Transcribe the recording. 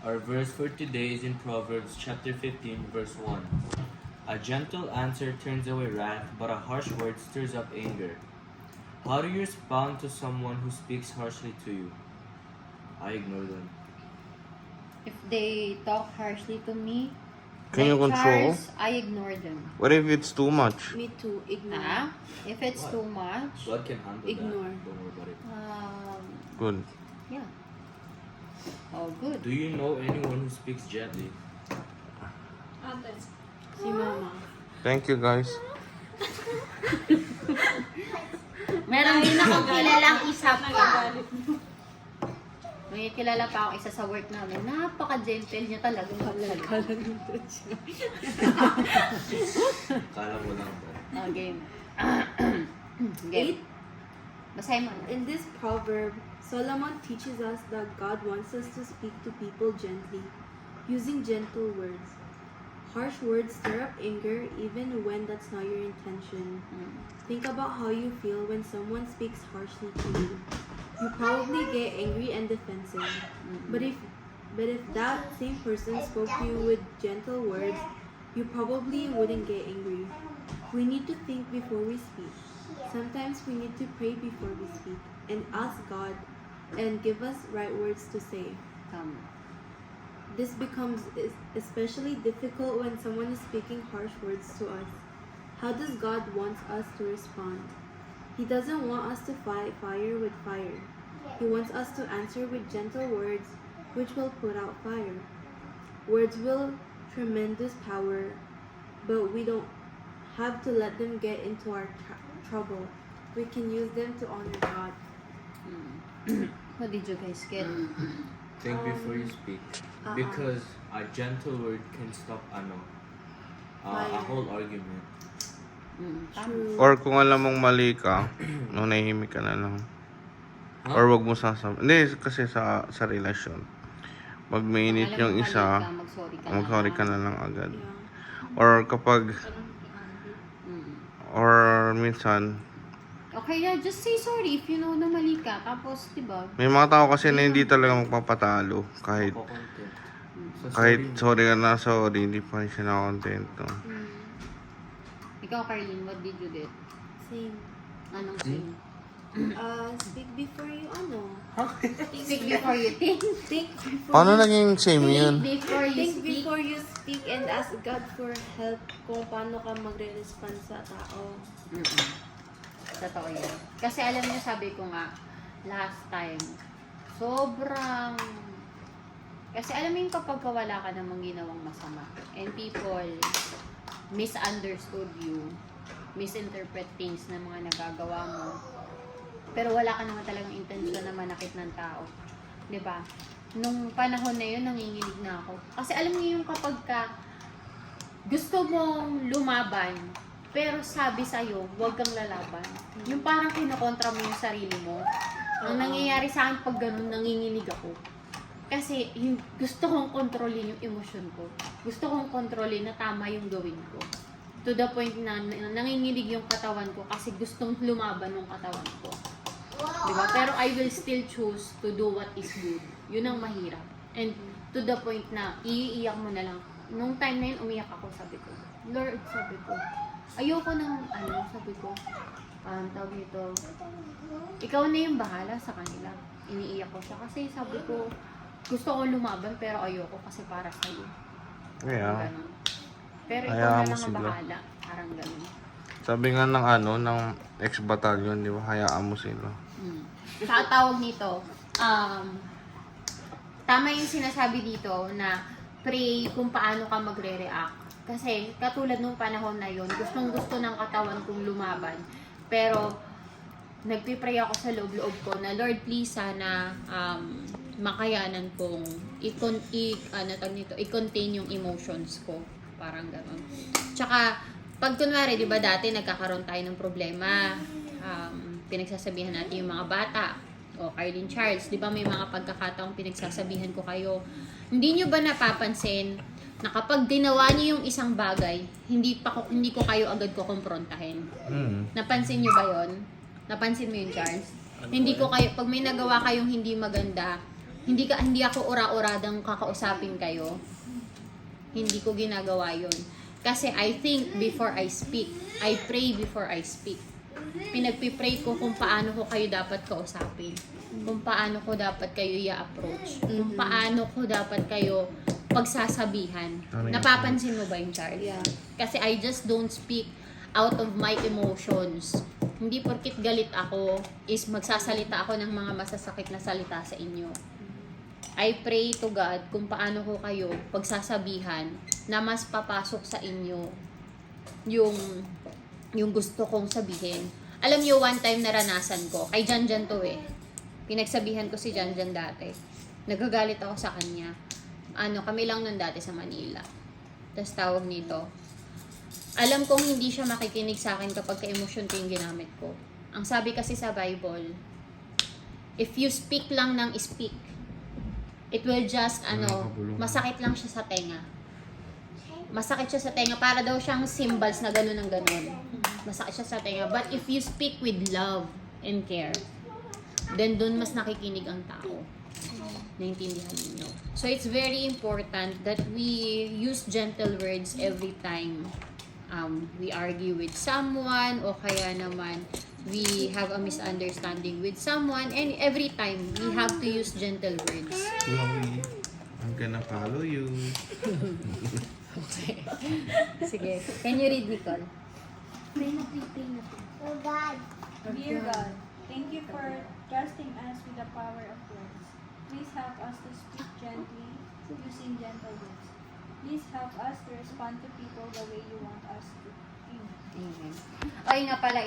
Our verse for today is in Proverbs chapter 15, verse 1. A gentle answer turns away wrath, but a harsh word stirs up anger. How do you respond to someone who speaks harshly to you? I ignore them. If they talk harshly to me, Can you like control? Charles, I ignore them. What if it's too much? Me too. Ignore. Ah, if it's What? too much, God can handle Ignore. that. Don't worry about it. Good. yeah. Oh, good. Do you know anyone who speaks gently? Si Mama. Thank you, guys. Meron din akong kilalang isa pa. May kilala pa ako isa sa work namin. Napaka-gentle niya talaga. Kala mo lang ba? Oh, game. Game. Basahin mo. In this proverb, Solomon teaches us that God wants us to speak to people gently, using gentle words. Harsh words stir up anger even when that's not your intention. Think about how you feel when someone speaks harshly to you. You probably get angry and defensive. But if that same person spoke to you with gentle words, you probably wouldn't get angry. We need to think before we speak. Sometimes we need to pray before we speak and ask God and give us right words to say. Tama. This becomes especially difficult when someone is speaking harsh words to us. How does God want us to respond? He doesn't want us to fight fire with fire. He wants us to answer with gentle words, which will put out fire. Words will tremendous power, but we don't have to let them get into our trouble. We can use them to honor God. What did you guys get? Think before you speak. Because a gentle word can stop a whole argument. True. Or kung alam mong mali ka, no, nahihimik ka na lang. Or wag mo sasabihin. Hindi, kasi sa relasyon. Pag mainit yung isa, mag-sorry ka na lang agad. Yeah. Or kapag, or minsan, Okay, yeah, just say sorry if you know na mali ka. Tapos, diba? may mga tao kasi na hindi talaga magpapatalo. Kahit, Makokontent. So, kahit sorry. sorry ka na sorry, hindi pa rin siya nakontento. Ikaw, Carlene, what did you get? Same. Anong same? Speak before you Speak before you think. Think before Paano you naging same yun? Before you Think speak. before you speak and ask God for help kung paano ka magre-respond sa tao. Totoo yan. Kasi alam niyo, sabi ko nga, last time, sobrang... Kasi alam mo yung kapag wala ka namang ginawang masama, and people misunderstood you, misinterpret things na mga nagagawa mo, pero wala ka naman talagang intensyon na manakit ng tao. 'Di ba? Nung panahon na yun, nanginginig na ako. Kasi alam niyo yung kapag ka gusto mong lumaban, pero sabi sa'yo, huwag kang lalaban. Yung parang kinokontra mo yung sarili mo. Ang nangyayari sa akin pag ganun, nanginginig ako. Kasi gusto kong kontrolin yung emosyon ko. Gusto kong kontrolin na tama yung gawin ko. To the point na nanginginig yung katawan ko kasi gustong lumaban ng katawan ko. Diba? Pero I will still choose to do what is good. Yun ang mahirap. And to the point na iiyak mo na lang. Nung time na yun, umiyak ako, sabi ko. Lord, sabi ko, ayoko ng, sabi ko, tawag nito, ikaw na yung bahala sa kanila. Iniiyak ko siya kasi sabi ko, gusto ko lumaban pero ayoko kasi para sa'yo. Yeah. Ganun. Pero ikaw Hayaan na mo lang ang sila. bahala. Parang ganun. Sabi nga ng ng ex-battalion, di ba? Hayaan mo sila. Sa tawag nito, tama yung sinasabi dito na pray kung paano ka magre-react. Kasi katulad nung panahon na yun, gustong-gusto ng katawan kong lumaban. Pero nagpipray ako sa loob-loob ko na Lord, please sana makayanan kong i-contain yung emotions ko. Parang gano'n. Tsaka, pag kunwari, di ba dati nagkakaroon tayo ng problema, pinagsasabihan natin yung mga bata, o Carlene Charles, di ba may mga pagkakataong pinagsasabihan ko kayo, hindi nyo ba napapansin na kapag ginawa niyo yung isang bagay, hindi ko kayo agad ko kumprontahin? Napansin niyo ba yon? Napansin mo yun, Charles? Hindi ko kayo, pag may nagawa kayong hindi maganda, hindi ako ora-oradang kakausapin kayo. Hindi ko ginagawa yun. Kasi I think before I speak. I pray before I speak. Pinagpipray ko kung paano ko kayo dapat kausapin. Kung paano ko dapat kayo i-approach. Kung paano ko dapat kayo pagsasabihan. Ano yun? Napapansin mo ba yung Charles? Yeah. Kasi I just don't speak out of my emotions. Hindi porkit galit ako is magsasalita ako ng mga masasakit na salita sa inyo. I pray to God kung paano ko kayo pagsasabihan na mas papasok sa inyo yung gusto kong sabihin. Alam niyo, one time naranasan ko, kay Janjan to eh. Pinagsabihan ko si Janjan dati. Nagagalit ako sa kanya. Kami lang nun dati sa Manila. Tapos tawag nito, alam kong hindi siya makikinig sa akin kapag ka-emosyon ko yung ginamit ko. Ang sabi kasi sa Bible, if you speak lang ng speak, it will just, masakit lang siya sa tenga. Masakit siya sa tenga. Para daw siyang symbols na gano'n ng gano'n. Masakit siya sa tenga. But if you speak with love and care, then dun mas nakikinig ang tao. Naintindihan ninyo. So it's very important that we use gentle words every time we argue with someone o kaya naman we have a misunderstanding with someone, and every time we have to use gentle words. Chloe, I'm gonna follow you. Sige. Can you read, Nicole? Dear God, thank you for trusting us with the power of words. Please help us to speak gently using gentle words. Please help us to respond to people the way you want us to. Amen. Amen. Ay nga pala,